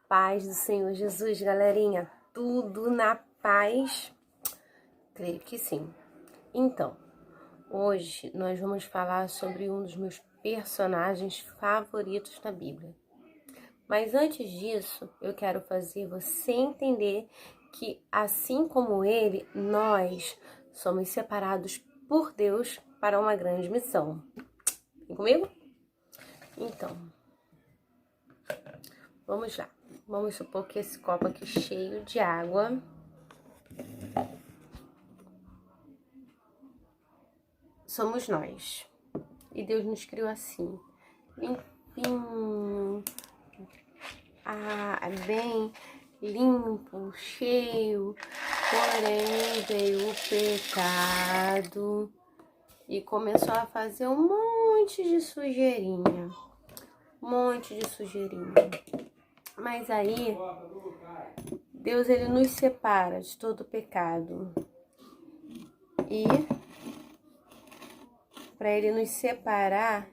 paz do Senhor Jesus, galerinha. Tudo na paz? Creio que sim. Então, hoje nós vamos falar sobre um dos meus personagens favoritos da Bíblia. Mas antes disso, eu quero fazer você entender que, assim como ele, nós somos separados por Deus para uma grande missão. Vem comigo? Então, vamos lá. Vamos supor que esse copo aqui cheio de água somos nós. E Deus nos criou assim, limpinho, bem limpo, cheio. Porém veio o pecado e começou a fazer um monte de sujeirinha. Mas aí, Deus, ele nos separa de todo pecado. E para ele nos separar,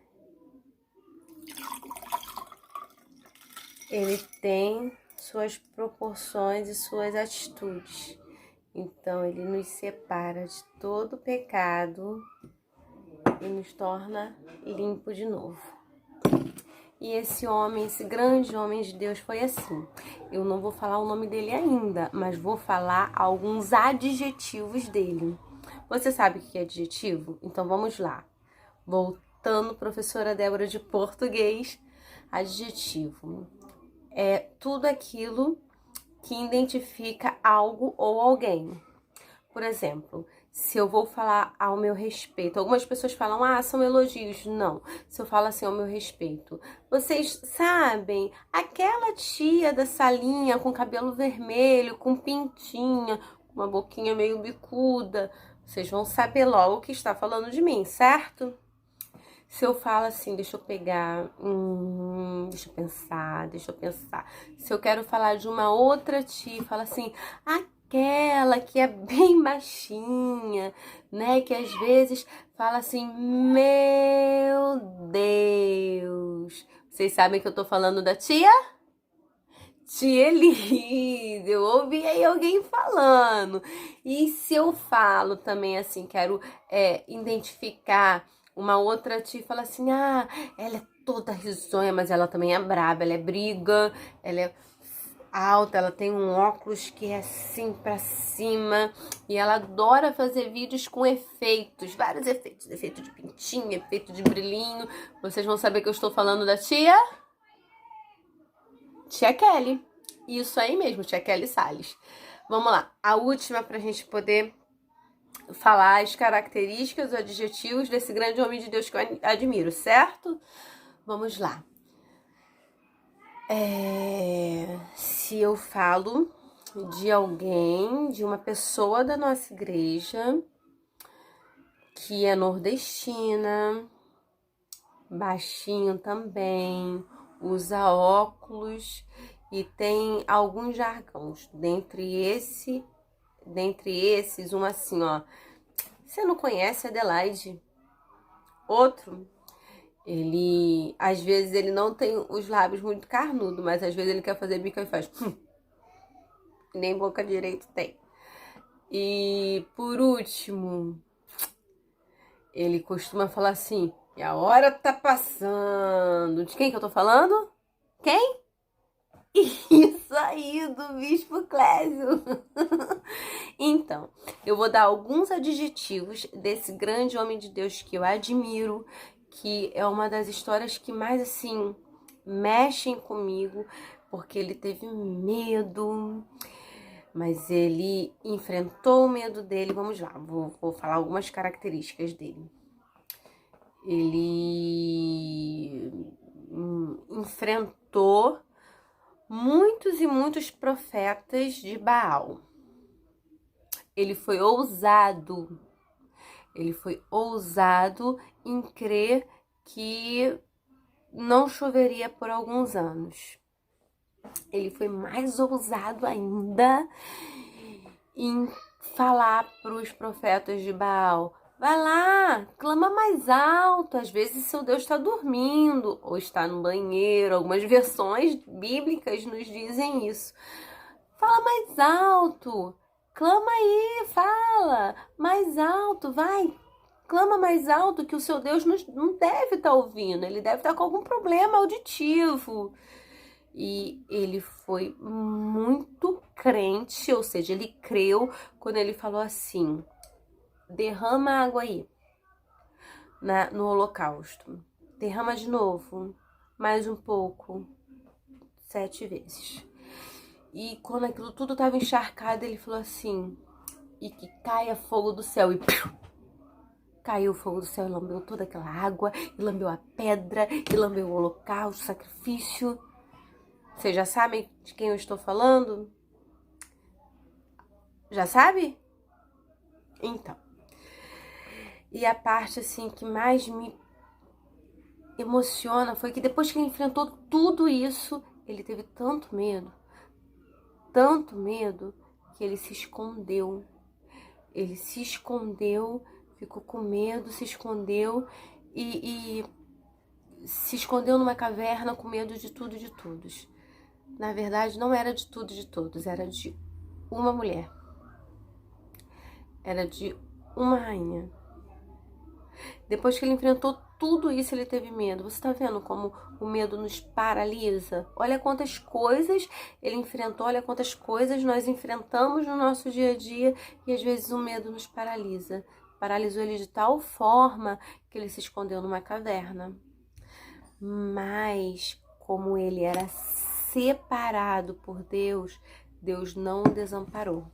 ele tem suas proporções e suas atitudes. Então, ele nos separa de todo pecado e nos torna limpo de novo. E esse homem, esse grande homem de Deus foi assim. Eu não vou falar o nome dele ainda, mas vou falar alguns adjetivos dele. Você sabe o que é adjetivo? Então vamos lá. Voltando, professora Débora de português, adjetivo é tudo aquilo que identifica algo ou alguém. Por exemplo, se eu vou falar ao meu respeito, algumas pessoas falam, são elogios. Não, se eu falo assim ao meu respeito. Vocês sabem, aquela tia da salinha com cabelo vermelho, com pintinha, uma boquinha meio bicuda, vocês vão saber logo que está falando de mim, certo? Se eu falo assim, deixa eu pegar, deixa eu pensar. Se eu quero falar de uma outra tia, fala assim, aquela que é bem baixinha, né? Que às vezes fala assim, meu Deus. Vocês sabem que eu tô falando da tia? Tia Elis, eu ouvi aí alguém falando. E se eu falo também assim, quero identificar uma outra tia, fala assim, ela é toda risonha, mas ela também é braba, ela é briga, ela é alta, ela tem um óculos que é assim pra cima e ela adora fazer vídeos com efeitos, vários efeitos, efeito de pintinho, efeito de brilhinho. Vocês vão saber que eu estou falando da tia Kelly. Isso aí mesmo, tia Kelly Salles. Vamos lá, a última pra gente poder falar as características, os adjetivos desse grande homem de Deus que eu admiro, certo? Vamos lá. Se eu falo de alguém, de uma pessoa da nossa igreja que é nordestina, baixinho também, usa óculos e tem alguns jargões. Dentre esses, um assim, ó. Você não conhece Adelaide? Outro, às vezes ele não tem os lábios muito carnudos, mas às vezes ele quer fazer bico e faz nem boca direito tem. E por último, ele costuma falar assim, e a hora tá passando. De quem que eu tô falando? Quem? Isso aí, do Bispo Clésio. Então, eu vou dar alguns adjetivos desse grande homem de Deus que eu admiro, que é uma das histórias que mais, assim, mexem comigo, porque ele teve medo, mas ele enfrentou o medo dele. Vamos lá, vou falar algumas características dele. Ele enfrentou muitos e muitos profetas de Baal. Ele foi ousado em crer que não choveria por alguns anos. Ele foi mais ousado ainda em falar para os profetas de Baal, Vai lá, clama mais alto. Às vezes seu Deus está dormindo ou está no banheiro. Algumas versões bíblicas nos dizem isso. Fala mais alto. Clama aí, fala mais alto, vai. Clama mais alto que o seu Deus não deve estar ouvindo. Ele deve estar com algum problema auditivo. E ele foi muito crente, ou seja, ele creu quando ele falou assim: derrama água aí no holocausto. Derrama de novo, mais um pouco, 7 vezes. E quando aquilo tudo estava encharcado, ele falou assim: e que caia fogo do céu. E caiu o fogo do céu e lambeu toda aquela água, e lambeu a pedra, e lambeu o holocausto, o sacrifício. Vocês já sabem de quem eu estou falando? Já sabe? Então. E a parte assim que mais me emociona foi que depois que ele enfrentou tudo isso, ele teve tanto medo, que ele se escondeu. Ele se escondeu, ficou com medo, se escondeu e se escondeu numa caverna com medo de tudo e de todos. Na verdade, não era de tudo e de todos, era de uma mulher. Era de uma rainha. Depois que ele enfrentou tudo isso, ele teve medo. Você tá vendo como o medo nos paralisa? Olha quantas coisas ele enfrentou, olha quantas coisas nós enfrentamos no nosso dia a dia e às vezes o medo nos paralisa. Paralisou ele de tal forma que ele se escondeu numa caverna. Mas, como ele era separado por Deus, Deus não o desamparou.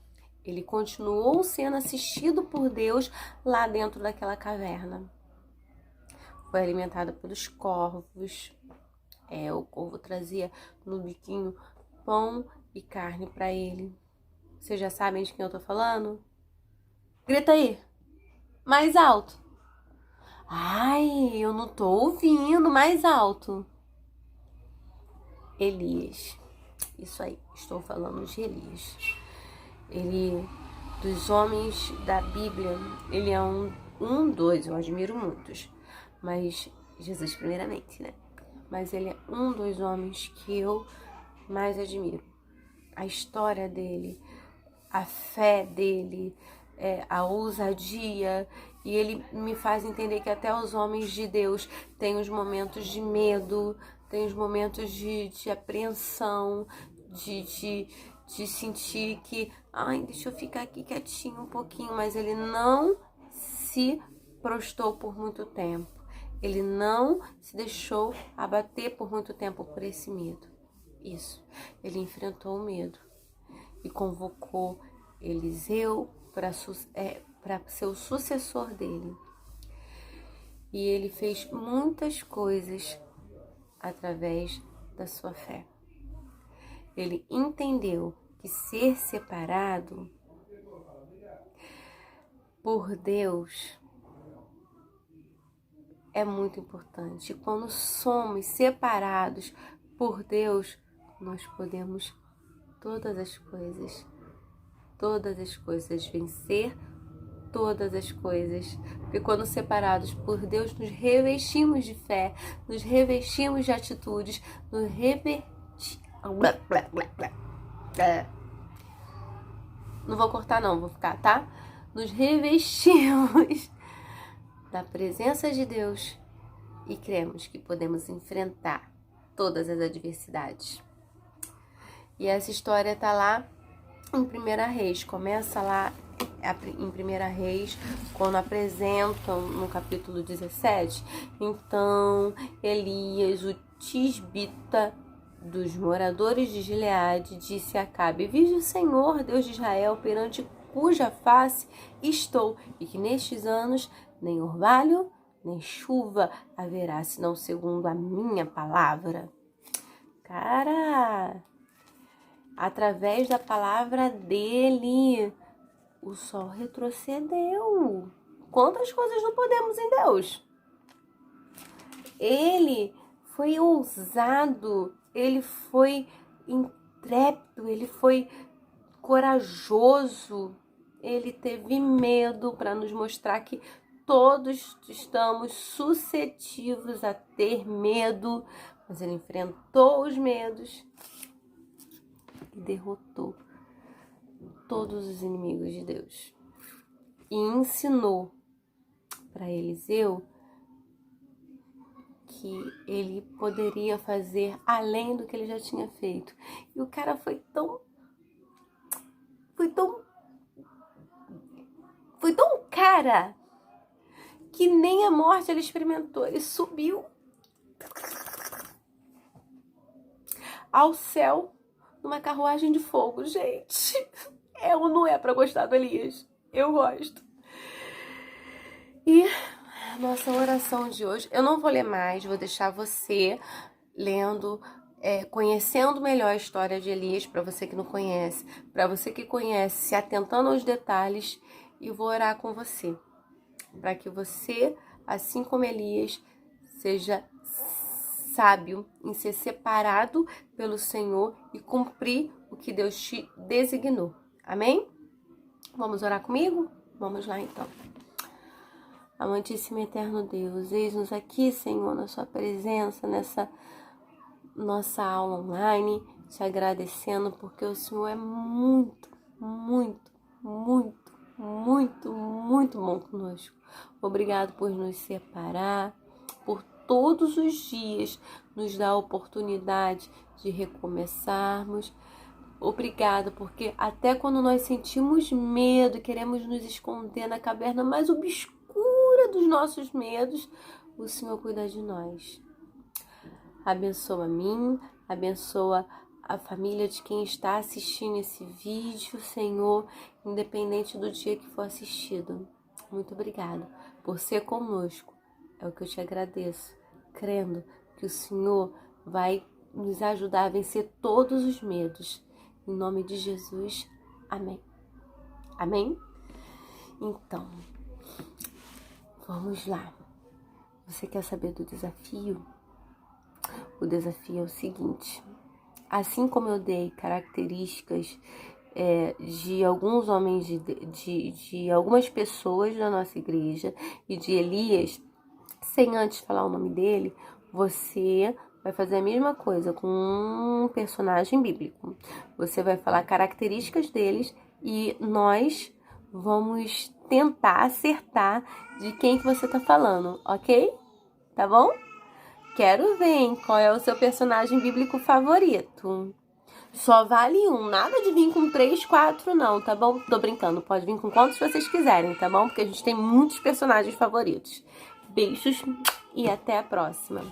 Ele continuou sendo assistido por Deus lá dentro daquela caverna. Foi alimentado pelos corvos. O corvo trazia no biquinho pão e carne para ele. Vocês já sabem de quem eu tô falando? Grita aí, mais alto. Ai, eu não tô ouvindo, mais alto. Elias. Isso aí, estou falando de Elias. Ele, dos homens da Bíblia, ele é dois, eu admiro muitos. Mas, Jesus primeiramente, né? Mas ele é dos homens que eu mais admiro. A história dele, a fé dele, a ousadia. E ele me faz entender que até os homens de Deus têm os momentos de medo, têm os momentos de apreensão, de sentir que, ai, deixa eu ficar aqui quietinho um pouquinho, mas ele não se prostrou por muito tempo. Ele não se deixou abater por muito tempo por esse medo. Isso, ele enfrentou o medo e convocou Eliseu para ser o sucessor dele. E ele fez muitas coisas através da sua fé. Ele entendeu que ser separado por Deus é muito importante. Quando somos separados por Deus, nós podemos todas as coisas, vencer todas as coisas. Porque quando separados por Deus, nos revestimos de fé, nos revestimos de atitudes, nos revestimos... Não vou cortar não, vou ficar, tá? Nos revestimos da presença de Deus e cremos que podemos enfrentar todas as adversidades. E essa história tá lá em 1 Reis, começa lá em 1 Reis, quando apresentam no capítulo 17, então Elias, o tisbita dos moradores de Gileade, disse a Acabe: vige o Senhor, Deus de Israel, perante cuja face estou, e que nestes anos nem orvalho, nem chuva haverá, senão segundo a minha palavra. Cara, através da palavra dele, o sol retrocedeu. Quantas coisas não podemos em Deus? Ele foi ousado, ele foi intrépido, ele foi corajoso, ele teve medo para nos mostrar que todos estamos suscetíveis a ter medo, mas ele enfrentou os medos e derrotou todos os inimigos de Deus. E ensinou para Eliseu que ele poderia fazer além do que ele já tinha feito. E o cara foi tão cara que nem a morte ele experimentou. Ele subiu ao céu numa carruagem de fogo. Gente, é ou não é pra gostar do Elias? Eu gosto. E a nossa oração de hoje, eu não vou ler mais, vou deixar você lendo, conhecendo melhor a história de Elias, para você que não conhece, para você que conhece, se atentando aos detalhes, e vou orar com você, para que você, assim como Elias, seja sábio em ser separado pelo Senhor e cumprir o que Deus te designou. Amém? Vamos orar comigo? Vamos lá então. Amantíssimo e eterno Deus, eis-nos aqui, Senhor, na sua presença, nessa nossa aula online, te agradecendo porque o Senhor é muito, muito, muito, muito, muito bom conosco. Obrigado por nos separar, por todos os dias nos dar a oportunidade de recomeçarmos. Obrigado, porque até quando nós sentimos medo e queremos nos esconder na caverna mais obscura dos nossos medos, o Senhor cuida de nós. Abençoa a mim, abençoa a família de quem está assistindo esse vídeo, Senhor, independente do dia que for assistido. Muito obrigado por ser conosco. É o que eu te agradeço, crendo que o Senhor vai nos ajudar a vencer todos os medos. Em nome de Jesus, amém. Amém? Então, vamos lá. Você quer saber do desafio? O desafio é o seguinte: assim como eu dei características de alguns homens, de algumas pessoas da nossa igreja e de Elias, sem antes falar o nome dele, você vai fazer a mesma coisa com um personagem bíblico. Você vai falar características deles e nós vamos tentar acertar de quem que você tá falando, ok? Tá bom? Quero ver, hein, qual é o seu personagem bíblico favorito. Só vale um, nada de vir com 3, 4 não, tá bom? Tô brincando, pode vir com quantos vocês quiserem, tá bom? Porque a gente tem muitos personagens favoritos. Beijos e até a próxima.